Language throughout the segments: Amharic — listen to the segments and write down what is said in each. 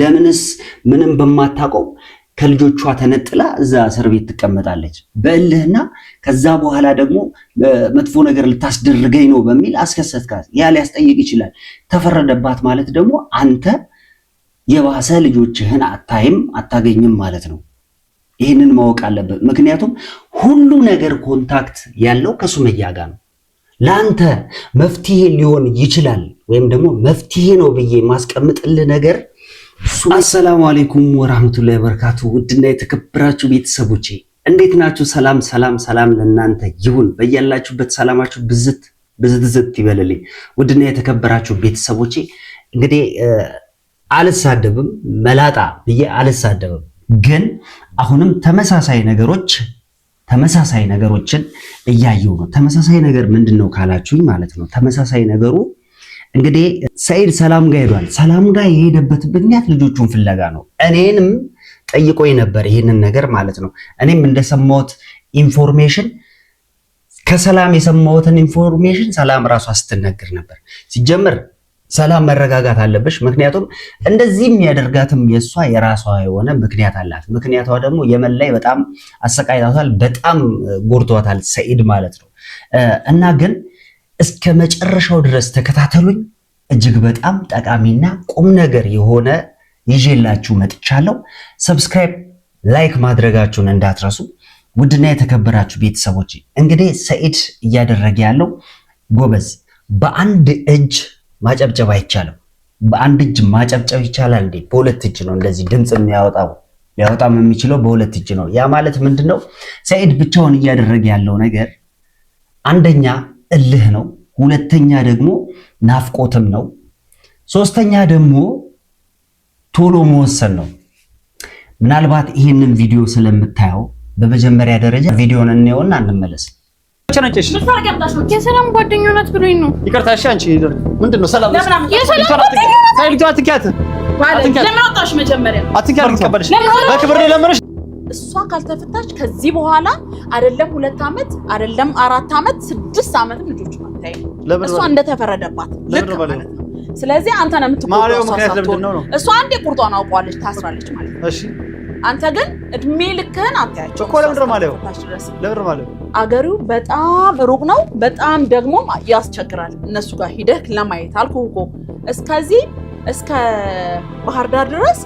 ለምንስ ምንም በማታውቀው ከልጆቿ ተነጥላ እዛ እስር ቤት ትቀመጣለች በእልህና ከዛ በኋላ ደግሞ መጥፎ ነገር ልታስደርገኝ ነው በሚል አስከሰትካት። ያ ሊያስጠይቅ ይችላል። ተፈረደባት ማለት ደግሞ አንተ የባሰ ልጆችህን አታይም አታገኝም ማለት ነው። ይህንን ማወቅ አለበት። ምክንያቱም ሁሉ ነገር ኮንታክት ያለው ከሱመያ ጋር ነው። ለአንተ መፍትሄ ሊሆን ይችላል ወይም ደግሞ መፍትሄ ነው ብዬ ማስቀምጥልህ ነገር አሰላሙ አለይኩም ወራህመቱላሂ ወበረካቱ። ውድና የተከበራችሁ ቤተሰቦቼ እንዴት ናችሁ? ሰላም ለእናንተ ይሁን። በያላችሁበት ሰላማችሁ ብዝት ይበልልኝ። ውድና የተከበራችሁ ቤተሰቦቼ እንግዲህ አልሳደብም መላጣ ብዬ አልሳደብም፣ ግን አሁንም ተመሳሳይ ነገሮችን እያየሁ ነው። ተመሳሳይ ነገር ምንድነው ካላችሁኝ ማለት ነው። ተመሳሳይ ነገሩ እንግዲህ ሰኢድ ሰላም ጋር ሄዷል። ሰላም ጋር የሄደበት ምክንያት ልጆቹን ፍለጋ ነው። እኔንም ጠይቆኝ ነበር ይሄንን ነገር ማለት ነው። እኔም እንደሰማሁት ኢንፎርሜሽን ከሰላም የሰማሁትን ኢንፎርሜሽን ሰላም ራሷ ስትነግር ነበር። ሲጀምር ሰላም መረጋጋት አለብሽ። ምክንያቱም እንደዚህ የሚያደርጋትም የሷ የራሷ የሆነ ምክንያት አላት። ምክንያቷ ደግሞ የመን ላይ በጣም አሰቃይቷታል፣ በጣም ጎርቷታል ሰኢድ ማለት ነው። እና ግን እስከ መጨረሻው ድረስ ተከታተሉኝ። እጅግ በጣም ጠቃሚና ቁም ነገር የሆነ ይዤላችሁ መጥቻለሁ። ሰብስክራይብ፣ ላይክ ማድረጋችሁን እንዳትረሱ። ውድና የተከበራችሁ ቤተሰቦች እንግዲህ ሰኢድ እያደረገ ያለው ጎበዝ፣ በአንድ እጅ ማጨብጨብ አይቻልም። በአንድ እጅ ማጨብጨብ ይቻላል እንዴ? በሁለት እጅ ነው እንደዚህ ድምጽ ሊያወጣም የሚችለው በሁለት እጅ ነው። ያ ማለት ምንድነው? ሰኢድ ብቻውን እያደረገ ያለው ነገር አንደኛ እልህ ነው፣ ሁለተኛ ደግሞ ናፍቆትም ነው፣ ሶስተኛ ደግሞ ቶሎ መወሰን ነው። ምናልባት ይህንን ቪዲዮ ስለምታየው በመጀመሪያ ደረጃ ቪዲዮን እንየውና እንመለስ። የሰላም ጓደኛ ናት ብሎኝ ነው። ይቅርታ እሺ። አንቺ ምንድነው ሰላም በክብር ለምንሽ እሷ ካልተፈታች ከዚህ በኋላ አይደለም 2 ዓመት አይደለም 4 ዓመት 6 ዓመት ልጆች ማታይ እሷ እንደተፈረደባት ልክ ማለት ነው። ስለዚህ አንተ ነው የምትቆጣው። እሷ አንዴ ቁርጧን አውቋለች፣ ታስራለች ማለት ነው። እሺ አንተ ግን እድሜ ልክህን አታያቸው እኮ። ለምንድን ማለት አገሩ በጣም ሩቅ ነው፣ በጣም ደግሞ ያስቸግራል። እነሱ ጋር ሂደህ ለማየት አልኩህ እኮ። እስከ ባህር ዳር ድረስ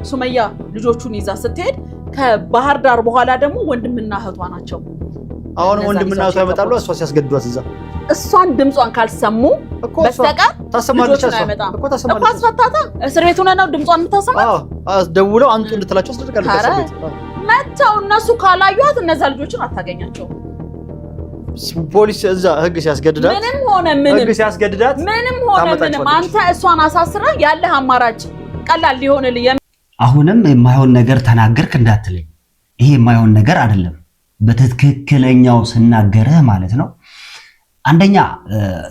ሱመያ ልጆቹን ይዛ ስትሄድ ከባህር ዳር በኋላ ደግሞ ወንድምና እህቷ ናቸው። አሁን ወንድምና እህቷ ያመጣሉ። እሷ ሲያስገድዷት እዛ እሷን ድምጿን ካልሰሙ በስተቀር ታሰማለች እኮ አስፈታታ። እስር ቤት ሆነ ነው ድምጿን የምታሰማት። ደውለው አንጡ እንድትላቸው አስደርጋለች። እስር ቤት መተው እነሱ ካላዩት እነዛ ልጆችን አታገኛቸው። ፖሊስ እዛ ህግ ሲያስገድዳት ምንም ሆነ ምንም አንተ እሷን አሳስራ ያለህ አማራጭ ቀላል ሊሆንልህ። አሁንም የማይሆን ነገር ተናገርክ እንዳትለኝ። ይሄ የማይሆን ነገር አይደለም፣ በትክክለኛው ስናገርህ ማለት ነው። አንደኛ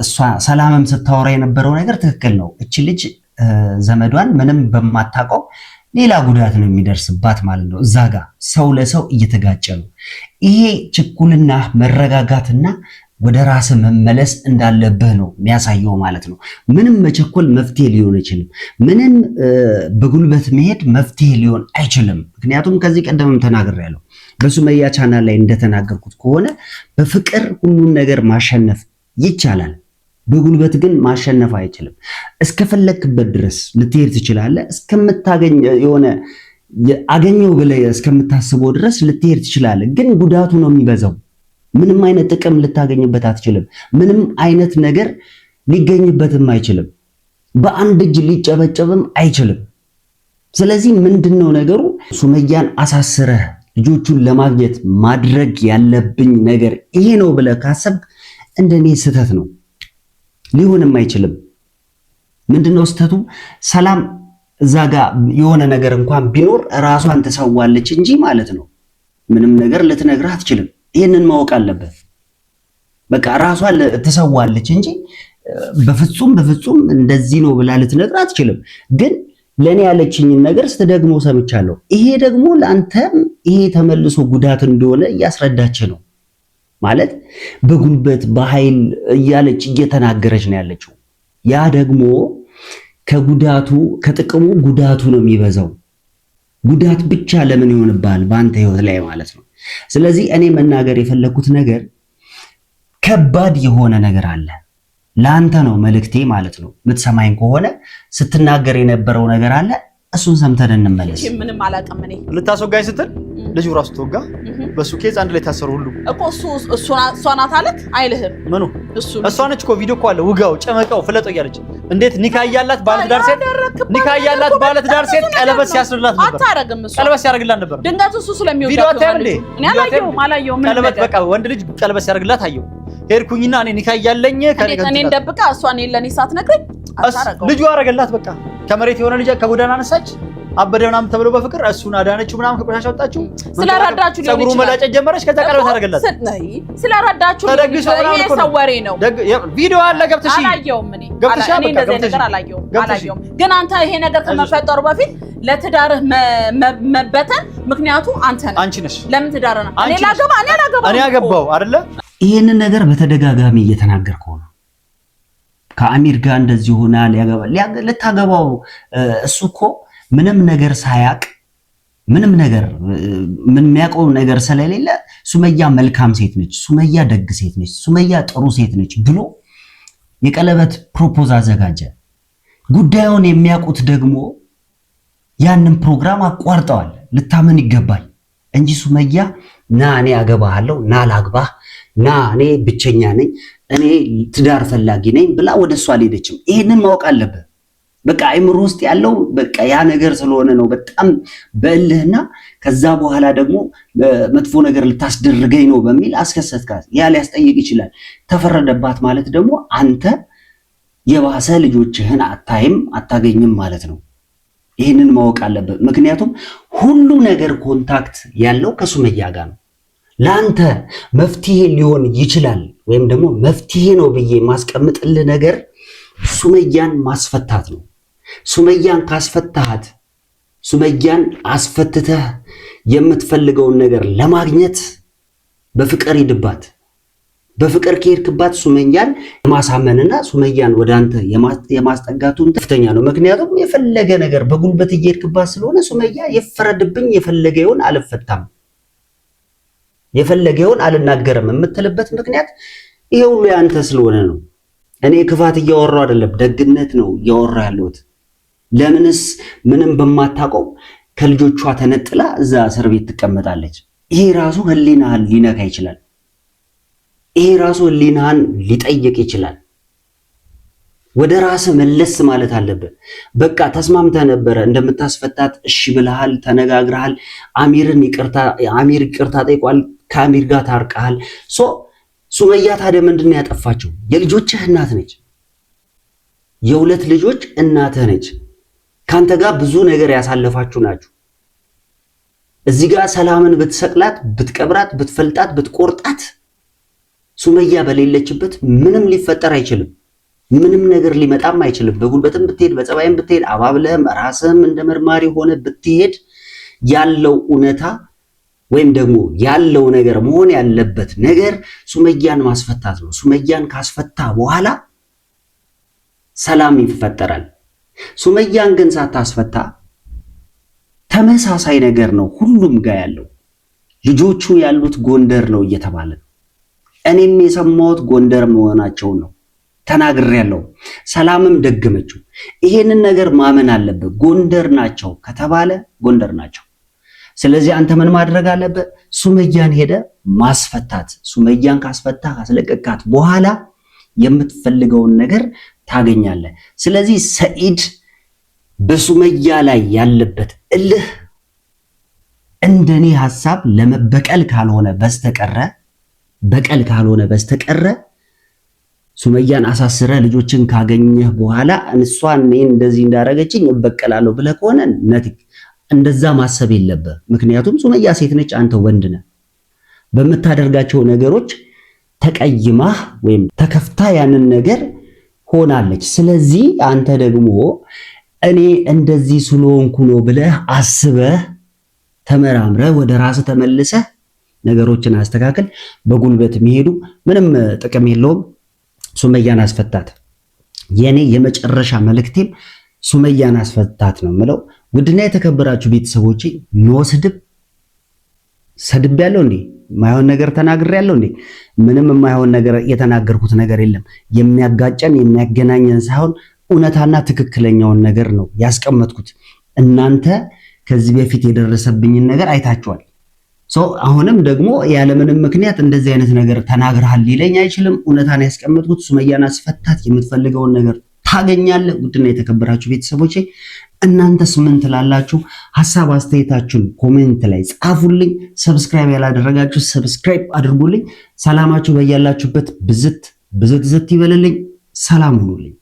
እሷ ሰላምም ስታወራ የነበረው ነገር ትክክል ነው። እቺ ልጅ ዘመዷን ምንም በማታውቀው ሌላ ጉዳት ነው የሚደርስባት ማለት ነው። እዛ ጋር ሰው ለሰው እየተጋጨ ነው። ይሄ ችኩልና መረጋጋትና ወደ ራስ መመለስ እንዳለብህ ነው የሚያሳየው ማለት ነው። ምንም መቸኮል መፍትሄ ሊሆን አይችልም። ምንም በጉልበት መሄድ መፍትሄ ሊሆን አይችልም። ምክንያቱም ከዚህ ቀደምም ተናግሬያለሁ። በሱመያ ቻናል ላይ እንደተናገርኩት ከሆነ በፍቅር ሁሉን ነገር ማሸነፍ ይቻላል፣ በጉልበት ግን ማሸነፍ አይችልም። እስከፈለክበት ድረስ ልትሄድ ትችላለህ። እስከምታገኝ የሆነ አገኘው ብለህ እስከምታስበው ድረስ ልትሄድ ትችላለህ። ግን ጉዳቱ ነው የሚበዛው። ምንም አይነት ጥቅም ልታገኝበት አትችልም። ምንም አይነት ነገር ሊገኝበትም አይችልም። በአንድ እጅ ሊጨበጨብም አይችልም። ስለዚህ ምንድነው ነገሩ? ሱመያን አሳስረህ ልጆቹን ለማግኘት ማድረግ ያለብኝ ነገር ይሄ ነው ብለህ ካሰብክ እንደኔ ስህተት ነው፣ ሊሆንም አይችልም። ምንድነው ስህተቱ? ሰላም እዛ ጋር የሆነ ነገር እንኳን ቢኖር ራሷን ትሰዋለች እንጂ ማለት ነው ምንም ነገር ልትነግርህ አትችልም። ይሄንን ማወቅ አለበት። በቃ ራሷን ትሰዋለች እንጂ በፍጹም እንደዚህ ነው ብላ ልትነግርህ አትችልም። ግን ለኔ ያለችኝን ነገር ስትደግሞ ሰምቻለሁ። ይሄ ደግሞ ለአንተም ይሄ ተመልሶ ጉዳት እንደሆነ እያስረዳች ነው ማለት በጉልበት በኃይል እያለች እየተናገረች ነው ያለችው። ያ ደግሞ ከጥቅሙ ጉዳቱ ነው የሚበዛው። ጉዳት ብቻ ለምን ይሆንብሃል በአንተ ህይወት ላይ ማለት ነው። ስለዚህ እኔ መናገር የፈለኩት ነገር ከባድ የሆነ ነገር አለ። ለአንተ ነው መልእክቴ ማለት ነው። የምትሰማኝ ከሆነ ስትናገር የነበረው ነገር አለ። እሱን ሰምተን እንመለስ። ምንም አላውቅም። እኔ ልታስወጋኝ ስትል ልጁ ራሱ ተወጋ። በሱ ኬዝ አንድ ላይ ታሰሩ ሁሉ እኮ እሷ ናት አለት አይልህም። ምኑ እሷ ነች እኮ ቪዲዮ እኮ አለ። ውጋው፣ ጨመቀው፣ ፍለጠው እያለች እንዴት ኒካ ያላት ባለትዳር ሴት ቀለበት ሲያስርላት ነበር። አታረግም። እሷ ቀለበት ሲያደርግላት ነበር። ድንገት እሱ ስለሚወዳት ቪዲዮ አታየም እንዴ? እኔ አላየሁም። ቀለበት በቃ ወንድ ልጅ ቀለበት ሲያደርግላት አየሁ። ሄድኩኝና እኔ ኒካ ያለኝ እኔን ደብቃ እሷ እኔን ለኔ ሳትነግረኝ አታረገው። ልጁ አረገላት። በቃ ከመሬት የሆነ ልጅ ከጎዳና አነሳች። አበደ ምናምን ተብሎ በፍቅር እሱን አዳነችው ምናምን ከቆሻሻ ወጣችው። ስለራዳችሁ ሊሆን ይችላል። ፀጉሩ መላጨት ጀመረች። ከዛ ቀለበት አደረገላት። ስለራዳችሁ ይሄ ሰው ወሬ ነው። ቪዲዮ አለ ገብተሽ አላየሁም። እኔ እንደዚህ ነገር አላየሁም። ግን አንተ ይሄ ነገር ከመፈጠሩ በፊት ለትዳርህ መበተን ምክንያቱ አንቺ ነሽ። ለምን ትዳር ነው? እኔ አገባው አይደለ? ይሄንን ነገር በተደጋጋሚ እየተናገርከው ነው። ከአሚር ጋር እንደዚህ ሆናል። ልታገባው እሱ እኮ ምንም ነገር ሳያቅ ምንም ነገር የሚያውቀው ነገር ስለሌለ ሱመያ መልካም ሴት ነች፣ ሱመያ ደግ ሴት ነች፣ ሱመያ ጥሩ ሴት ነች ብሎ የቀለበት ፕሮፖዝ አዘጋጀ። ጉዳዩን የሚያውቁት ደግሞ ያንን ፕሮግራም አቋርጠዋል። ልታመን ይገባል እንጂ ሱመያ ና እኔ አገባሃለሁ፣ ና ላግባህ፣ ና እኔ ብቸኛ ነኝ፣ እኔ ትዳር ፈላጊ ነኝ ብላ ወደሷ አልሄደችም። ይሄንን ማወቅ አለበት። በቃ አይምሮ ውስጥ ያለው በቃ ያ ነገር ስለሆነ ነው በጣም በእልህና ከዛ በኋላ ደግሞ መጥፎ ነገር ልታስደርገኝ ነው በሚል አስከሰትካት። ያ ሊያስጠይቅ ይችላል። ተፈረደባት ማለት ደግሞ አንተ የባሰ ልጆችህን አታገኝም ማለት ነው። ይህንን ማወቅ አለበት። ምክንያቱም ሁሉ ነገር ኮንታክት ያለው ከሱመያ ጋር ነው። ለአንተ መፍትሄ ሊሆን ይችላል ወይም ደግሞ መፍትሄ ነው ብዬ ማስቀምጥልህ ነገር ሱመያን ማስፈታት ነው። ሱመያን ካስፈታሃት፣ ሱመያን አስፈትተህ የምትፈልገውን ነገር ለማግኘት በፍቅር ሂድባት። በፍቅር ከሄድክባት ሱመያን የማሳመንና ሱመያን ወደ አንተ የማስጠጋቱን ከፍተኛ ነው። ምክንያቱም የፈለገ ነገር በጉልበት እየሄድክባት ስለሆነ ሱመያ የፈረድብኝ የፈለገውን አልፈታም፣ የፈለገውን አልናገርም የምትልበት ምክንያት ይሄ ሁሉ ያንተ ስለሆነ ነው። እኔ ክፋት እያወራሁ አይደለም፣ ደግነት ነው እያወራሁ ያለሁት። ለምንስ ምንም በማታውቀው ከልጆቿ ተነጥላ እዛ እስር ቤት ትቀመጣለች? ይሄ ራሱ ህሊናህን ሊነካ ይችላል። ይሄ ራሱ ህሊናህን ሊጠይቅ ይችላል። ወደ ራስህ መለስ ማለት አለብህ። በቃ ተስማምተህ ነበረ እንደምታስፈታት፣ እሺ ብለሃል፣ ተነጋግረሃል። አሚር ይቅርታ ጠይቋል፣ ከአሚር ጋር ታርቀሃል። ሱመያ ታዲያ ምንድን ነው ያጠፋችው? የልጆችህ እናት ነች። የሁለት ልጆች እናትህ ነች። ካንተ ጋር ብዙ ነገር ያሳለፋችሁ ናችሁ። እዚህ ጋር ሰላምን ብትሰቅላት፣ ብትቀብራት፣ ብትፈልጣት፣ ብትቆርጣት ሱመያ በሌለችበት ምንም ሊፈጠር አይችልም። ምንም ነገር ሊመጣም አይችልም። በጉልበትም ብትሄድ፣ በጸባይም ብትሄድ፣ አባብለህም ራስህም እንደ መርማሪ ሆነ ብትሄድ ያለው እውነታ ወይም ደግሞ ያለው ነገር መሆን ያለበት ነገር ሱመያን ማስፈታት ነው። ሱመያን ካስፈታ በኋላ ሰላም ይፈጠራል። ሱመያን ግን ሳታስፈታ ተመሳሳይ ነገር ነው ሁሉም ጋር ያለው። ልጆቹ ያሉት ጎንደር ነው እየተባለ ነው። እኔም የሰማሁት ጎንደር መሆናቸው ነው ተናግሬያለሁ። ሰላምም ደገመችው። ይሄንን ነገር ማመን አለበት። ጎንደር ናቸው ከተባለ ጎንደር ናቸው። ስለዚህ አንተ ምን ማድረግ አለበት? ሱመያን ሄደ ማስፈታት። ሱመያን ካስፈታ ካስለቀቃት በኋላ የምትፈልገውን ነገር ታገኛለህ። ስለዚህ ሰኢድ በሱመያ ላይ ያለበት እልህ እንደኔ ሐሳብ ለመበቀል ካልሆነ በስተቀረ ሱመያን አሳስረ ልጆችን ካገኘህ በኋላ እንሷን እኔን እንደዚህ እንዳረገችኝ እበቀላለሁ ብለህ ከሆነ እንደዛ ማሰብ የለብህ። ምክንያቱም ሱመያ ሴት ነች፣ አንተ ወንድ ነህ። በምታደርጋቸው ነገሮች ተቀይማህ ወይም ተከፍታ ያንን ነገር ሆናለች። ስለዚህ አንተ ደግሞ እኔ እንደዚህ ስለሆንኩ ነው ብለህ አስበህ ተመራምረህ ወደ ራስህ ተመልሰህ ነገሮችን አስተካክል። በጉልበት የሚሄዱ ምንም ጥቅም የለውም። ሱመያን አስፈታት። የኔ የመጨረሻ መልእክቴም ሱመያን አስፈታት ነው የምለው። ውድና የተከበራችሁ ቤተሰቦቼ ኖ ስድብ ሰድብ ያለው እንዴ? የማይሆን ነገር ተናግሬ ያለው እንዴ? ምንም የማይሆን ነገር የተናገርኩት ነገር የለም። የሚያጋጨን የሚያገናኘን ሳይሆን እውነታና ትክክለኛውን ነገር ነው ያስቀመጥኩት። እናንተ ከዚህ በፊት የደረሰብኝን ነገር አይታችኋል። አሁንም ደግሞ ያለምንም ምክንያት እንደዚህ አይነት ነገር ተናግረሃል ሊለኝ አይችልም። እውነታን ያስቀመጥኩት ሱመያን አስፈታት፣ የምትፈልገውን ነገር ታገኛለህ። ውድና የተከበራችሁ ቤተሰቦቼ እናንተስ ምን ትላላችሁ? ሐሳብ አስተያየታችሁን ኮሜንት ላይ ጻፉልኝ። ሰብስክራይብ ያላደረጋችሁ ሰብስክራይብ አድርጉልኝ። ሰላማችሁ በያላችሁበት ብዝት ይበልልኝ። ሰላም ሁኑልኝ።